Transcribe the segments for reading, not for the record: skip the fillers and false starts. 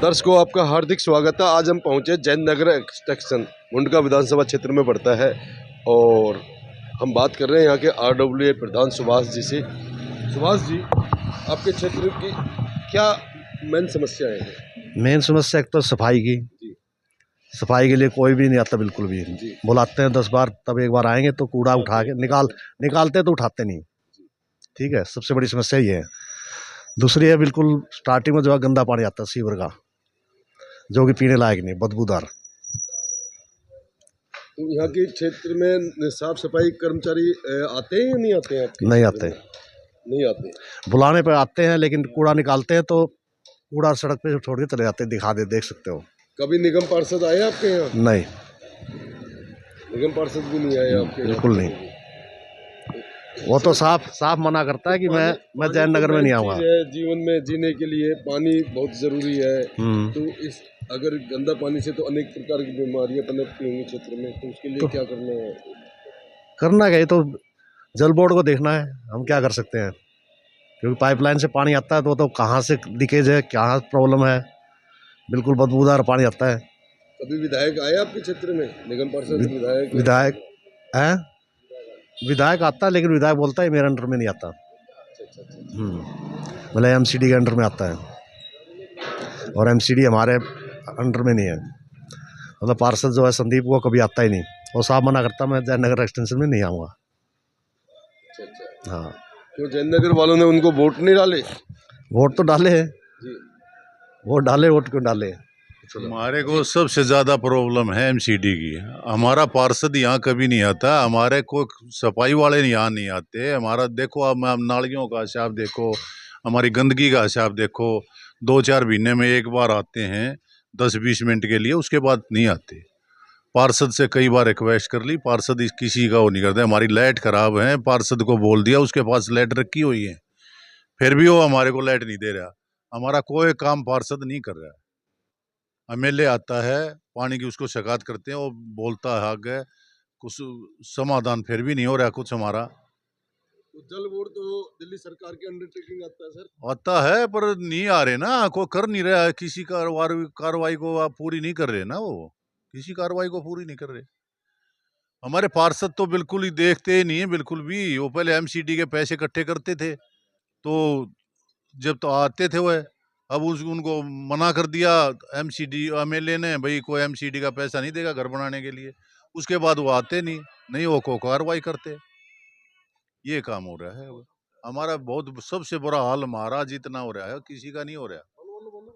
दर्शकों, आपका हार्दिक स्वागत है। आज हम पहुंचे जैन नगर एक्सटेंशन मुंडका विधानसभा क्षेत्र में पड़ता है और हम बात कर रहे हैं यहाँ के RWA प्रधान सुभाष जी से। सुभाष जी, आपके क्षेत्र की क्या मेन समस्याएं हैं? मेन समस्या एक तो सफाई की। सफाई के लिए कोई भी नहीं आता, बिल्कुल भी। बुलाते हैं 10 बार, तब एक बार आएंगे तो कूड़ा उठा के निकालते तो उठाते नहीं। ठीक है, सबसे बड़ी समस्या ये है। दूसरी है, बिल्कुल स्टार्टिंग में जो है गंदा पानी आता है सीवर का, जो कि पीने लायक नहीं, बदबूदार। तो यहाँ के क्षेत्र में साफ सफाई कर्मचारी आते हैं या नहीं आते हैं? नहीं आते, नहीं आते। बुलाने पर आते हैं, लेकिन कूड़ा निकालते हैं तो कूड़ा सड़क पे छोड़ के चले जाते हैं। देख सकते हो। कभी निगम पार्षद आए आपके यहाँ? नहीं, निगम पार्षद भी नहीं आए आपके? बिल्कुल नहीं। वो तो साफ मना करता है कि मैं जैन नगर में नहीं आऊँगा। जीवन में जीने के लिए पानी बहुत जरूरी है। तो इस अगर गंदा पानी से तो अनेक प्रकार की बीमारियां पनपती होंगी क्षेत्र में, तो उसके लिए क्या करना है? करना क्या, तो जल बोर्ड को देखना है, हम क्या कर सकते हैं। क्योंकि पाइपलाइन से पानी आता है तो कहाँ से लीकेज है, कहाँ प्रॉब्लम है, बिल्कुल बदबूदार पानी आता है। कभी विधायक आए आपके क्षेत्र में? निगम पार्षद विधायक आता है, लेकिन विधायक बोलता है मेरे अंडर में नहीं आता। मतलब MCD के अंडर में आता है, और MCD हमारे अंडर में नहीं है। मतलब पार्षद जो है संदीप, वो कभी आता ही नहीं। वो साफ मना करता, मैं जैन नगर एक्सटेंशन में नहीं आऊँगा। हाँ। क्यों जैन नगर वालों ने उनको वोट नहीं डाले? वोट तो डाले हैं जी। वोट क्यों डाले? हमारे को सबसे ज़्यादा प्रॉब्लम है MCD की। हमारा पार्षद यहाँ कभी नहीं आता, हमारे को सफाई वाले यहाँ नहीं आते। हमारा देखो, आप नालियों का हिसाब देखो, हमारी गंदगी का हिसाब देखो। 2-4 महीने में एक बार आते हैं 10-20 मिनट के लिए, उसके बाद नहीं आते। पार्षद से कई बार रिक्वेस्ट कर ली, पार्षद किसी का वो नहीं करते। हमारी लाइट खराब है, पार्षद को बोल दिया, उसके पास लाइट रखी हुई है, फिर भी वो हमारे को लाइट नहीं दे रहा। हमारा कोई काम पार्षद नहीं कर रहा है। MLA आता है, पानी की उसको शिकायत करते हैं, वो बोलता है आगे, कुछ समाधान फिर भी नहीं हो रहा कुछ हमारा। तो जल बोर्ड तो दिल्ली सरकार के अंडरटेकिंग आता है सर? आता है, पर नहीं आ रहे ना, कोई कर नहीं रहा है। किसी कार्रवाई को आप पूरी नहीं कर रहे ना, वो किसी कार्रवाई को पूरी नहीं कर रहे। हमारे पार्षद तो बिल्कुल ही देखते नहीं है, बिल्कुल भी। वो पहले MCD के पैसे इकट्ठे करते थे, तो जब तो आते थे वह, अब उनको मना कर दिया MLA ने, भाई कोई MCD का पैसा नहीं देगा घर बनाने के लिए। उसके बाद वो आते नहीं वो को कार्रवाई करते। ये काम हो रहा है हमारा। बहुत सबसे बुरा हाल महाराज इतना हो रहा है, किसी का नहीं हो रहा।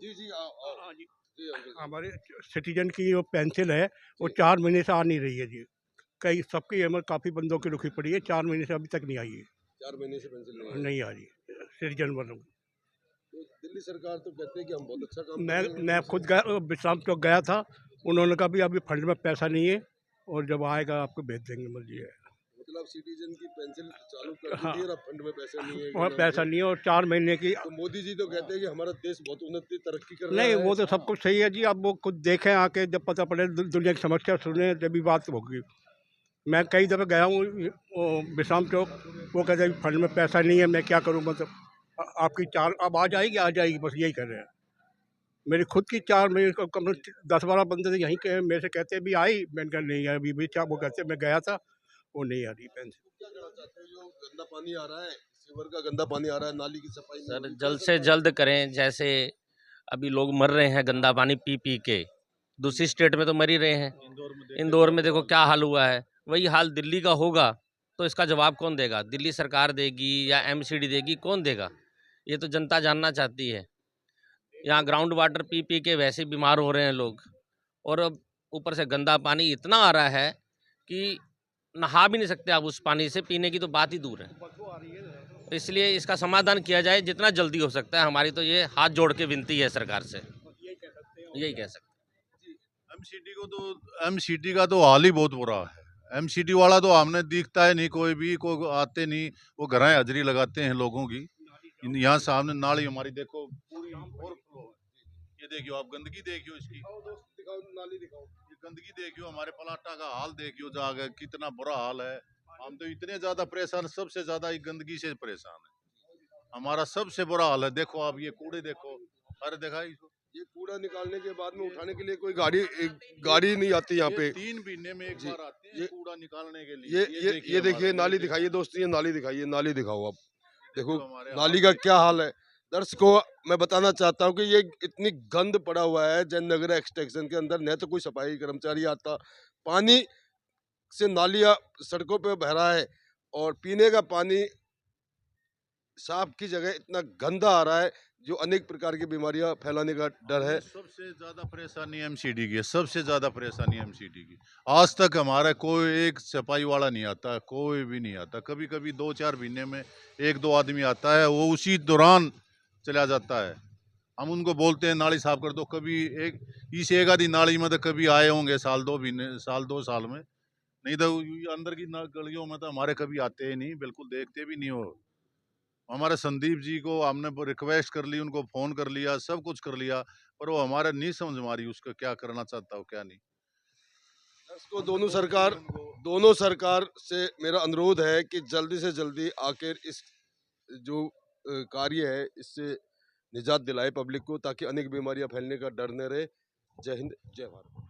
जी हमारे सिटीजन की जो पेंसिल है वो 4 महीने से आ नहीं रही है जी। कई सबकी हमें काफ़ी बंदों की रुकी पड़ी है, 4 महीने से अभी तक नहीं आई है। 4 महीने से पेंसिल नहीं आ रही सिटीजन वालों को। तो दिल्ली सरकार तो कहते हैं कि हम बहुत अच्छा काम मैं खुद गया, विश्राम चौक गया था, उन्होंने कहा भी अभी फंड में पैसा नहीं है और जब आएगा आपको भेज देंगे। मतलब सिटीजन की पेंसिल चालू कर दी और फंड में पैसा नहीं है। और पैसा नहीं है, और 4 महीने की। तो मोदी जी तो कहते हैं कि हमारा देश बहुत उन्नति तरक्की कर रहा है। नहीं, वो तो सब कुछ सही है जी। अब वो खुद देखें आके, जब पता पड़े, दुनिया की समस्या सुने, जब भी बात होगी। मैं कई दफ़े गया हूँ विश्राम चौक, वो कहते हैं फंड में पैसा नहीं है, मैं क्या करूँ। मतलब आपकी 4 अब आ जाएगी, बस यही कर रहे हैं। मेरी खुद की 4 महीने कम 10-12 बंदे थे यहीं के, मेरे से कहते भी आई, मैंने कहा नहीं अभी भी क्या। वो कहते मैं गया था, वो नहीं आ रही पेंसिल। क्या करना चाहते हो? जो गंदा पानी आ रहा है, सीवर का गंदा पानी आ रहा है, नाली की सफाई सर जल्द से जल्द करें। जैसे अभी लोग मर रहे हैं गंदा पानी पी पी के, दूसरी स्टेट में तो मर ही रहे हैं। इंदौर में देखो क्या हाल हुआ है। वही हाल दिल्ली का होगा तो इसका जवाब कौन देगा? दिल्ली सरकार देगी या MCD देगी? कौन देगा? ये तो जनता जानना चाहती है। यहाँ ग्राउंड वाटर पी पी के वैसे बीमार हो रहे हैं लोग, और अब ऊपर से गंदा पानी इतना आ रहा है कि नहा भी नहीं सकते आप उस पानी से, पीने की तो बात ही दूर है। तो इसलिए इसका समाधान किया जाए जितना जल्दी हो सकता है। हमारी तो ये हाथ जोड़ के विनती है सरकार से, यही कह सकते हैं। MCD का तो हाल ही बहुत बुरा है। MCD वाला तो हमने दिखता है नहीं, कोई आते नहीं। वो घर हाजिरी लगाते हैं लोगों की। यहाँ सामने नाली हमारी देखो पूरी ओवरफ्लो है। ये देखियो आप, गंदगी देखियो इसकी, दिखाओ नाली दिखाओ, ये गंदगी देखियो। हमारे पलाटा का हाल देखियो, जाके कितना बुरा हाल है। हम तो इतने ज्यादा परेशान, सबसे ज्यादा गंदगी से परेशान है। हमारा सबसे बुरा हाल है। देखो आप, ये कूड़े देखो, अरे देखा ये कूड़ा निकालने के बाद में उठाने के लिए कोई गाड़ी नहीं आती यहाँ पे। 3 महीने में एक जी, बार आते हैं ये कूड़ा निकालने के लिए। ये देखिए हमारा, नाली दिखाइए दोस्तों, ये नाली दिखाइए, नाली दिखाओ आप। देखो हमारे नाली का क्या हाल है। दर्शकों मैं बताना चाहता हूँ कि ये इतनी गंद पड़ा हुआ है जयनगर एक्सटेंशन के अंदर, न तो कोई सफाई कर्मचारी आता, पानी से नालियाँ सड़कों पे बह रहा है और पीने का पानी साफ की जगह इतना गंदा आ रहा है जो अनेक प्रकार की बीमारियां फैलाने का डर है। सबसे ज्यादा परेशानी एमसीडी की है, सबसे ज्यादा परेशानी एमसीडी की। आज तक हमारा कोई एक सफाई वाला नहीं आता, कोई भी नहीं आता। कभी कभी 2-4 महीने में 1-2 आदमी आता है, वो उसी दौरान चला जाता है। हम उनको बोलते हैं नाली साफ कर दो, कभी एक आधी नाली में तो कभी आए होंगे साल 2 साल में, नहीं तो ये अंदर की गलियों में तो हमारे कभी आते ही नहीं, बिल्कुल देखते भी नहीं हो। हमारे संदीप जी को हमने रिक्वेस्ट कर ली, उनको फोन कर लिया, सब कुछ कर लिया, पर वो हमारा नहीं समझ मारी उसका क्या करना चाहता हो क्या नहीं। इसको दोनों सरकार से मेरा अनुरोध है कि जल्दी से जल्दी आकर इस जो कार्य है इससे निजात दिलाए पब्लिक को, ताकि अनेक बीमारियां फैलने का डर न रहे। जय हिंद, जय भारत।